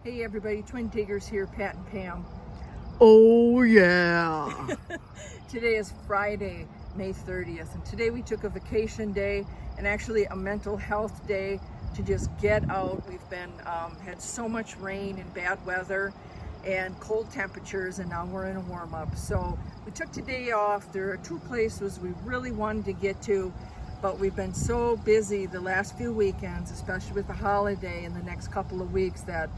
Hey everybody, Twin Diggers here, Pat and Pam. Oh yeah. Today is Friday, May 30th, and today we took a vacation day and actually a mental health day to just get out. We've been had so much rain and bad weather and cold temperatures, and now we're in a warm-up. So we took today off. There are two places we really wanted to get to, but we've been so busy the last few weekends, especially with the holiday in the next couple of weeks, that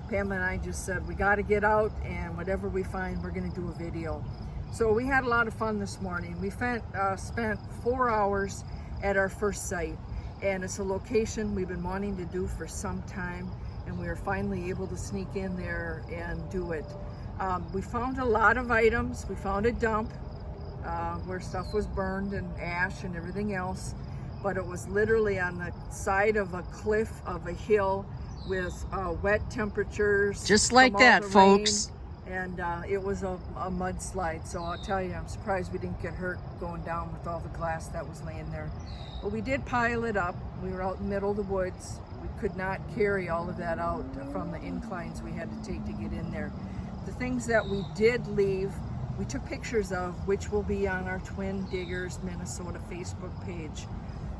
Pam and I just said we got to get out, and whatever we find, we're going to do a video. So we had a lot of fun this morning. We spent 4 hours at our first site, and it's a location we've been wanting to do for some time, and we were finally able to sneak in there and do it. We found a lot of items. We found a dump where stuff was burned and ash and everything else, but it was literally on the side of a cliff of a hill with wet temperatures. Just like that, folks. And it was a mudslide. So I'll tell you, I'm surprised we didn't get hurt going down with all the glass that was laying there. But we did pile it up. We were out in the middle of the woods. We could not carry all of that out from the inclines we had to take to get in there. The things that we did leave, we took pictures of, which will be on our Twin Diggers Minnesota Facebook page.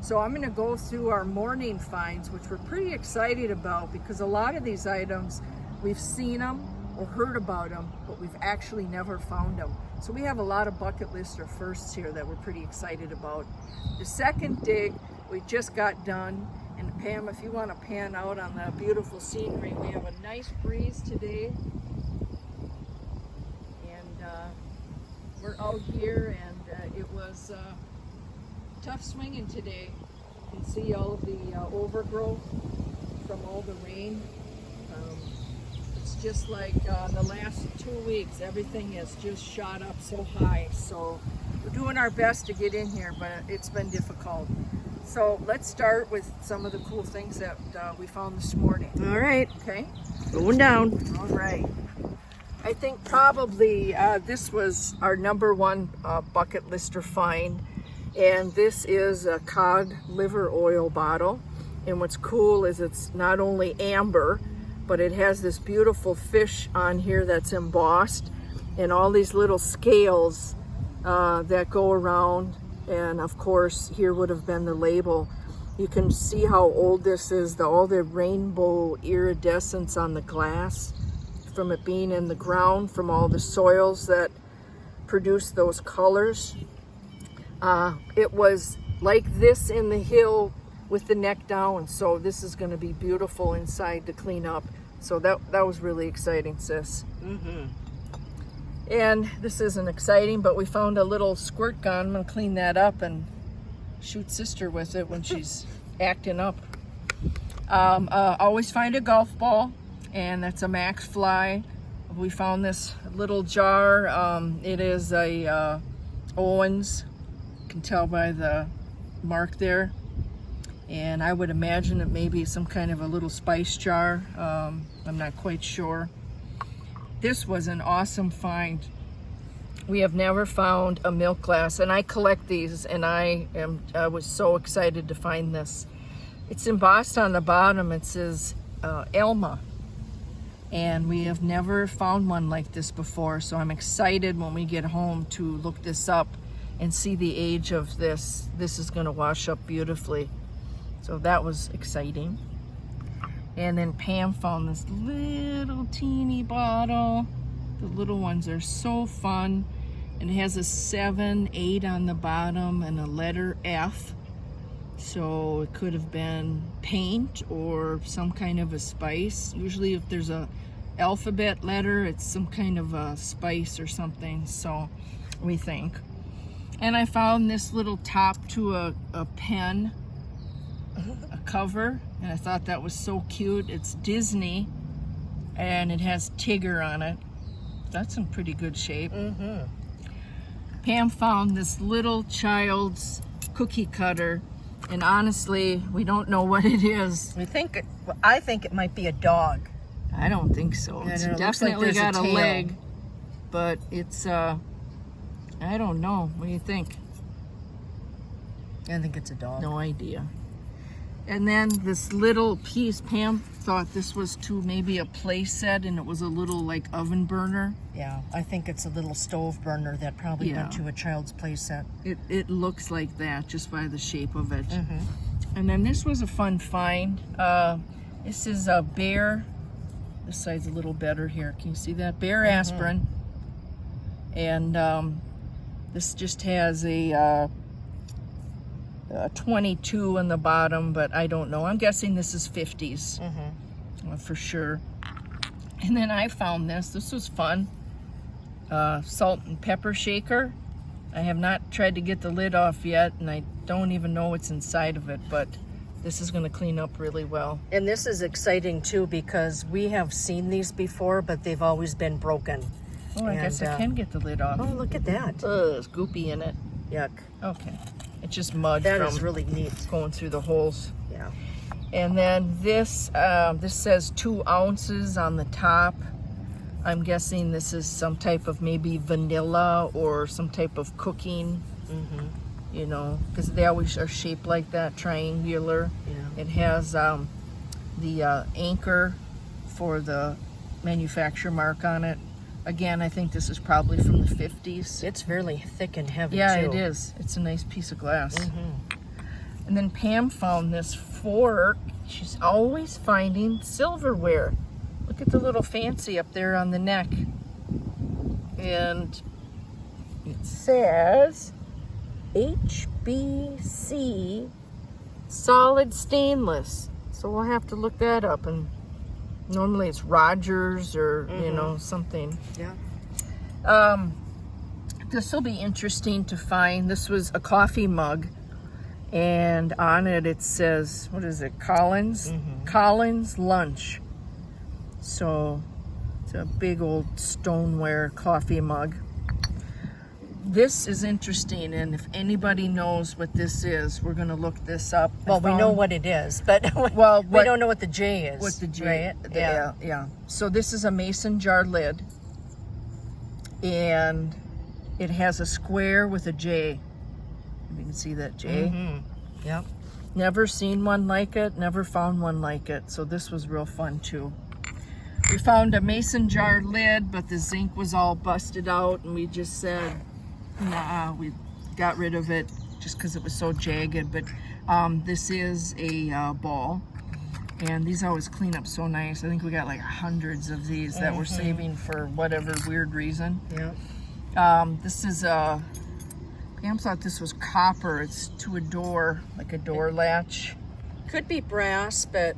So I'm going to go through our morning finds, which we're pretty excited about, because a lot of these items, we've seen them or heard about them, but we've actually never found them. So we have a lot of bucket list or firsts here that we're pretty excited about. The second dig, we just got done. And Pam, if you want to pan out on the beautiful scenery, we have a nice breeze today. And we're out here, and it was tough swinging today. You can see all of the overgrowth from all the rain. It's just like the last 2 weeks, everything has just shot up so high. So we're doing our best to get in here, but it's been difficult. So let's start with some of the cool things that we found this morning. All right, Okay? going down. All right. I think probably this was our number one bucket lister find. And this is a cod liver oil bottle. And what's cool is it's not only amber, but it has this beautiful fish on here that's embossed, and all these little scales that go around. And of course, here would have been the label. You can see how old this is, all the rainbow iridescence on the glass from it being in the ground, from all the soils that produce those colors. It was like this in the hill with the neck down, so this is going to be beautiful inside to clean up. So that was really exciting, sis. Mm-hmm. And this isn't exciting, but we found a little squirt gun. I'm going to clean that up and shoot sister with it when she's acting up. Always find a golf ball, and that's a Max Fly. We found this little jar. It is a Owens. Can tell by the mark there, and I would imagine it may be some kind of a little spice jar. I'm not quite sure. This was an awesome find. We have never found a milk glass, and I collect these, and I was so excited to find this. It's embossed on the bottom. It says Elma, and we have never found one like this before, so I'm excited when we get home to look this up and see the age of this. This is going to wash up beautifully. So that was exciting. And then Pam found this little teeny bottle. The little ones are so fun. And it has a 7, 8 on the bottom and a letter F. So it could have been paint or some kind of a spice. Usually if there's a alphabet letter, it's some kind of a spice or something, so we think. And I found this little top to a pen, a cover, and I thought that was so cute. It's Disney, and it has Tigger on it. That's in pretty good shape. Mm-hmm. Pam found this little child's cookie cutter, and honestly, we don't know what it is. I think it might be a dog. I don't think so. It's definitely got a leg, but it's I don't know. What do you think? I think it's a dog. No idea. And then this little piece, Pam thought this was to maybe a play set, and it was a little like oven burner. Yeah, I think it's a little stove burner that probably Yeah. went to a child's play set. It looks like that just by the shape of it. Mm-hmm. And then this was a fun find. This is a Bear. This side's a little better here. Can you see that? Bear aspirin. And this just has a 22 on the bottom, but I don't know. I'm guessing this is 50s for sure. And then I found this. This was fun. Salt and pepper shaker. I have not tried to get the lid off yet, and I don't even know what's inside of it, but this is going to clean up really well. And this is exciting too because we have seen these before, but they've always been broken. Oh, I guess I can get the lid off. Oh, look at that. It's goopy in it. Yuck. Okay. It's just mud That from is really neat. going through the holes. Yeah. And then this says 2 ounces on the top. I'm guessing this is some type of maybe vanilla or some type of cooking, you know, because they always are shaped like that, triangular. Yeah. It has the anchor for the manufacturer mark on it. Again, I think this is probably from the 50s. It's really thick and heavy Yeah, too. it is. It's a nice piece of glass. And then Pam found this fork. She's always finding silverware. Look at the little fancy up there on the neck. And it says HBC solid stainless. So we'll have to look that up. And normally it's Rogers or, you know, something. Yeah. This will be interesting to find. This was a coffee mug, and on it it says, what is it, Collins? Collins Lunch. So it's a big old stoneware coffee mug. This is interesting, and if anybody knows what this is, we're going to look this up. Well, we know what it is, but we what- don't know what the J is. What the J? Right? Yeah. So this is a mason jar lid, and it has a square with a J. You can see that J. Yep. Never seen one like it. Never found one like it. So this was real fun too. We found a mason jar lid, but the zinc was all busted out, and we just said, nah, we got rid of it just because it was so jagged. But this is a ball. And these always clean up so nice. I think we got like hundreds of these that we're saving for whatever weird reason. Yep. This is Pam thought this was copper. It's to a door, like a door latch. Could be brass, but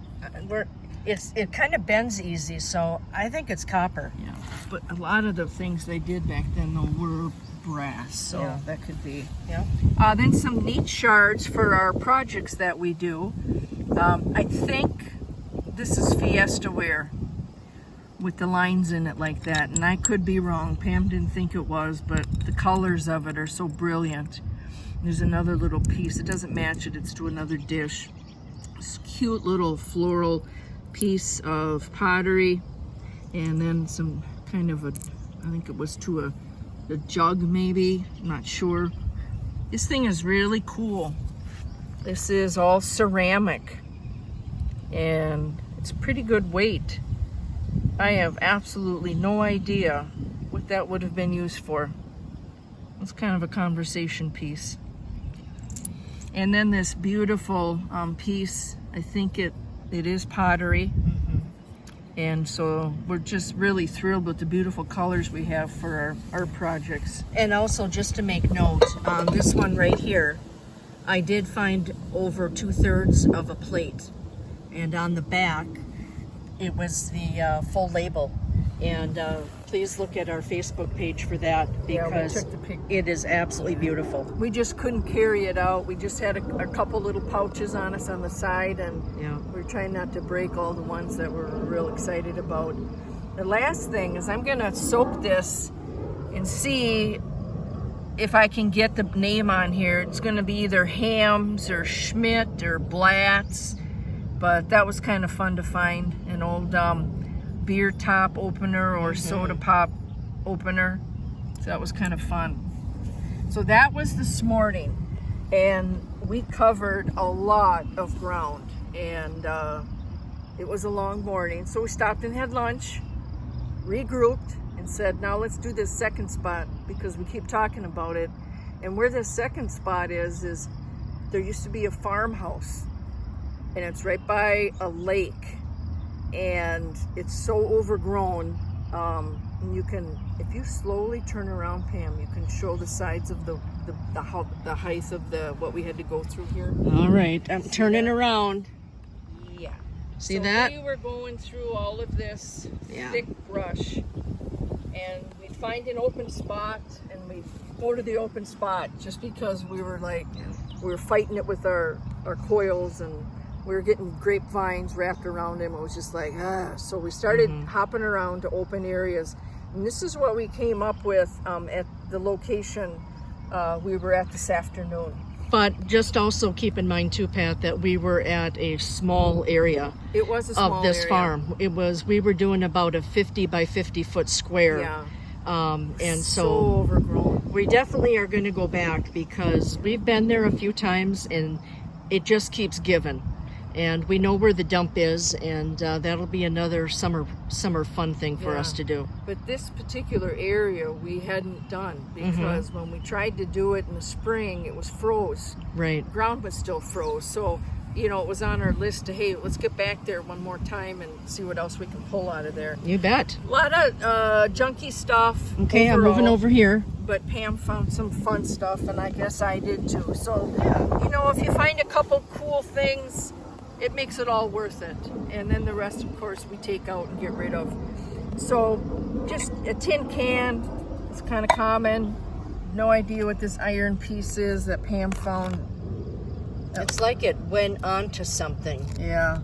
it kind of bends easy, so I think it's copper. Yeah, but a lot of the things they did back then though were brass, so Yeah. that could be. Yeah. Then some neat shards for our projects that we do. I think this is Fiesta ware with the lines in it like that, and I could be wrong. Pam didn't think it was, but the colors of it are so brilliant. There's another little piece. It doesn't match it. It's to another dish. This cute little floral piece of pottery, and then some kind of I think it was to a jug maybe. I'm not sure. This thing is really cool. This is all ceramic, and it's pretty good weight. I have absolutely no idea what that would have been used for. It's kind of a conversation piece. And then this beautiful piece, I think it is pottery. And so we're just really thrilled with the beautiful colors we have for our projects. And also, just to make note, on this one right here, I did find over 2/3 of a plate. And on the back, it was the full label. And please look at our Facebook page for that, Yeah, we because took the pic- it is absolutely beautiful. We just couldn't carry it out. We just had a couple little pouches on us on the side, and Yeah. we're trying not to break all the ones that we're real excited about. The last thing is I'm gonna soak this and see if I can get the name on here. It's gonna be either Hams or Schmidt or Blatz, but that was kind of fun to find. An old beer top opener or soda pop opener. So that was kind of fun. So that was this morning, and we covered a lot of ground. and it was a long morning. So we stopped and had lunch, regrouped, and said, now let's do this second spot because we keep talking about it. And where this second spot is there used to be a farmhouse, and it's right by a lake, and it's so overgrown. And you can, if you slowly turn around, Pam, you can show the sides of the height of what we had to go through here. All right, I'm turning around. Yeah. See so that? We were going through all of this thick brush, and we'd find an open spot, and we'd go to the open spot just because we were like, we were fighting it with our coils, and we were getting grapevines wrapped around them. It was just like, So we started hopping around to open areas. And this is what we came up with at the location we were at this afternoon. But just also keep in mind too, Pat, that we were at a small area. It was a small of this area. farm. We were doing about a 50 by 50 foot square. Yeah. And so overgrown. We definitely are going to go back because we've been there a few times and it just keeps giving. And we know where the dump is, and that'll be another summer fun thing for us to do. But this particular area we hadn't done because when we tried to do it in the spring, it was froze. Right. The ground was still froze. So, it was on our list to, hey, let's get back there one more time and see what else we can pull out of there. You bet. A lot of junky stuff. Okay, overall, I'm moving over here. But Pam found some fun stuff, and I guess I did too. So, if you find a couple cool things, it makes it all worth it. And then the rest, of course, we take out and get rid of. So just a tin can, it's kind of common. No idea what this iron piece is that Pam found. It's like it went onto something. Yeah.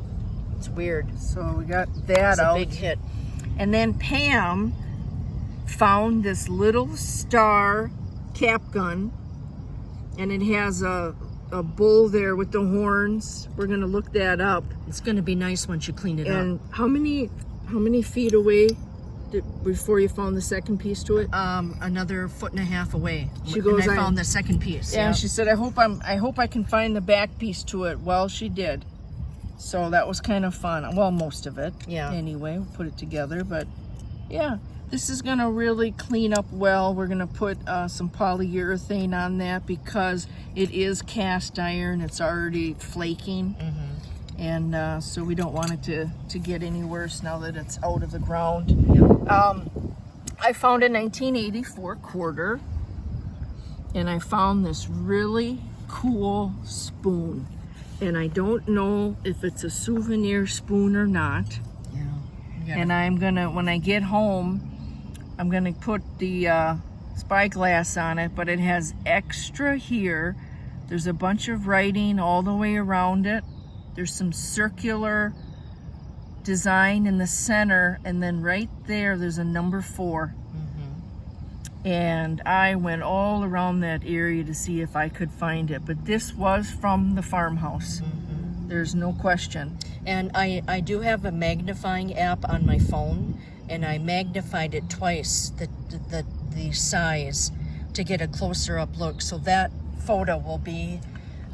It's weird. So we got that It's out. a big hit. And then Pam found this little star cap gun, and it has a bull there with the horns. We're gonna look that up. It's going to be nice once you clean it And up. how many feet away before you found the second piece to it? Another 1.5 feet away. She goes, and I found the second piece. Yeah, and she said, I hope I can find the back piece to it. Well, she did. So that was kind of fun. Well, most of it. Yeah. Anyway, we put it together, but yeah. This is gonna really clean up well. We're gonna put some polyurethane on that because it is cast iron. It's already flaking. And so we don't want it to get any worse now that it's out of the ground. I found a 1984 quarter, and I found this really cool spoon. And I don't know if it's a souvenir spoon or not. Yeah. And I'm gonna, when I get home, I'm gonna put the spyglass on it, but it has extra here. There's a bunch of writing all the way around it. There's some circular design in the center, and then right there's a number 4. And I went all around that area to see if I could find it, but this was from the farmhouse. There's no question. And I do have a magnifying app on my phone, and I magnified it twice, the size, to get a closer up look. So that photo will be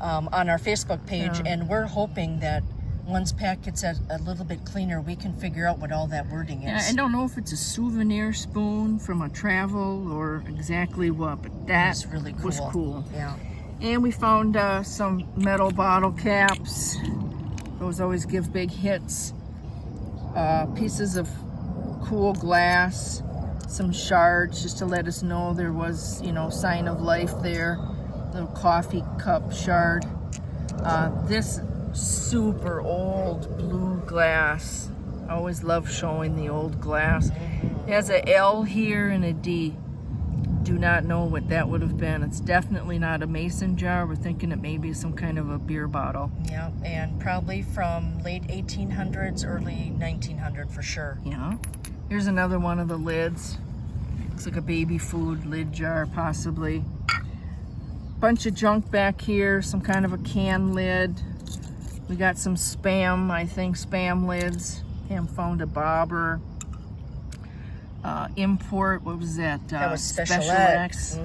on our Facebook page, and we're hoping that once Pat gets a little bit cleaner, we can figure out what all that wording is. Yeah, I don't know if it's a souvenir spoon from a travel or exactly what, but that really cool. was cool. Yeah. And we found some metal bottle caps. Those always give big hits. Pieces of cool glass, some shards just to let us know there was, sign of life there. Little coffee cup shard. This super old blue glass. I always love showing the old glass. It has a L here and a D. Do not know what that would have been. It's definitely not a mason jar. We're thinking it may be some kind of a beer bottle. Yeah, and probably from late 1800s, early 1900 for sure. Yeah. Here's another one of the lids. Looks like a baby food lid jar, possibly. Bunch of junk back here, some kind of a can lid. We got some Spam, I think, Spam lids. Pam found a bobber. Import, what was that? That was Special X.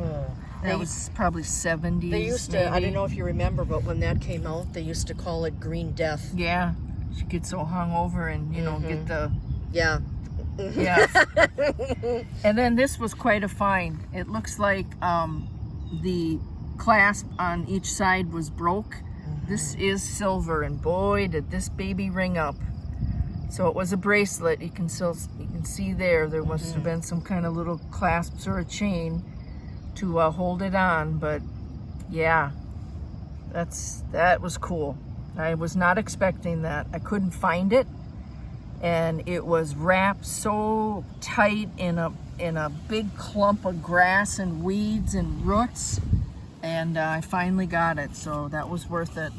That was probably 70s. They used to, I don't know if you remember, but when that came out, they used to call it Green Death. Yeah. She gets so hungover and, you know, get the... Yeah. Yeah. And then this was quite a find. It looks like the clasp on each side was broke. This is silver, and boy, did this baby ring up. So it was a bracelet. You can see there must have been some kind of little clasps or a chain to hold it on. But yeah, that was cool. I was not expecting that. I couldn't find it, and it was wrapped so tight in a big clump of grass and weeds and roots, and I finally got it, so that was worth it.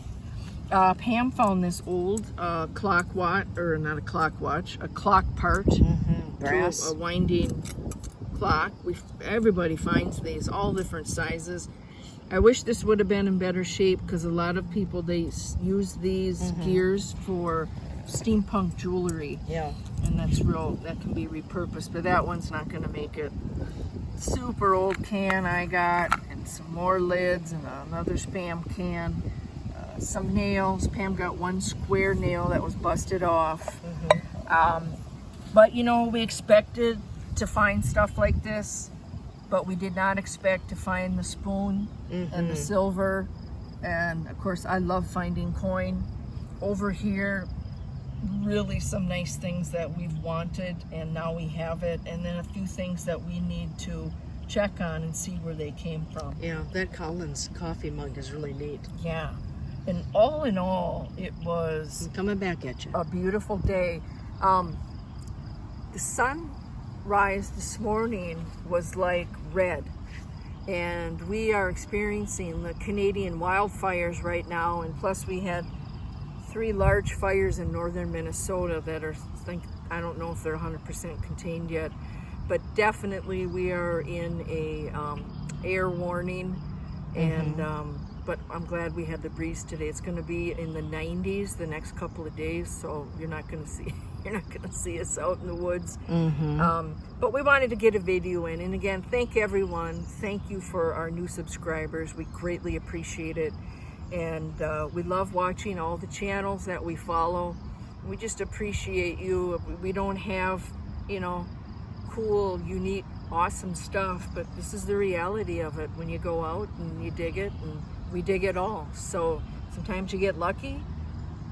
Pam found this old clock watch, or not a clock watch, a clock part Brass. to a winding clock. Everybody finds these, all different sizes. I wish this would have been in better shape, because a lot of people, they use these gears for steampunk jewelry. Yeah. And that can be repurposed, but that one's not going to make it. Super old can I got, and some more lids, and another Spam can. Some nails. Pam got one square nail that was busted off. But you know, we expected to find stuff like this, but we did not expect to find the spoon and the silver. And of course, I love finding coin. Over here, really some nice things that we've wanted, and now we have it. And then a few things that we need to check on and see where they came from. Yeah, that Collins coffee mug is really neat. Yeah. And all in all, it was I'm coming back at you. a beautiful day. The sunrise this morning was like red, and we are experiencing the Canadian wildfires right now, and plus we had 3 large fires in northern Minnesota that are, I don't know if they're 100% contained yet, but definitely we are in a air warning, and but I'm glad we had the breeze today. It's going to be in the 90s the next couple of days, so you're not going to see us out in the woods. But we wanted to get a video in, and again, thank everyone. Thank you for our new subscribers. We greatly appreciate it, and we love watching all the channels that we follow. We just appreciate you. We don't have, you know, cool, unique, awesome stuff, but this is the reality of it when you go out and you dig it, and we dig it all. So sometimes you get lucky,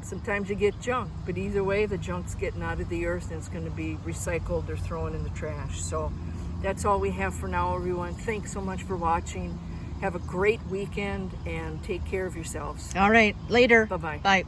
sometimes you get junk, but either way, the junk's getting out of the earth and it's going to be recycled or thrown in the trash. So that's all we have for now, everyone. Thanks so much for watching. Have a great weekend and take care of yourselves. All right, later. Bye-bye. Bye.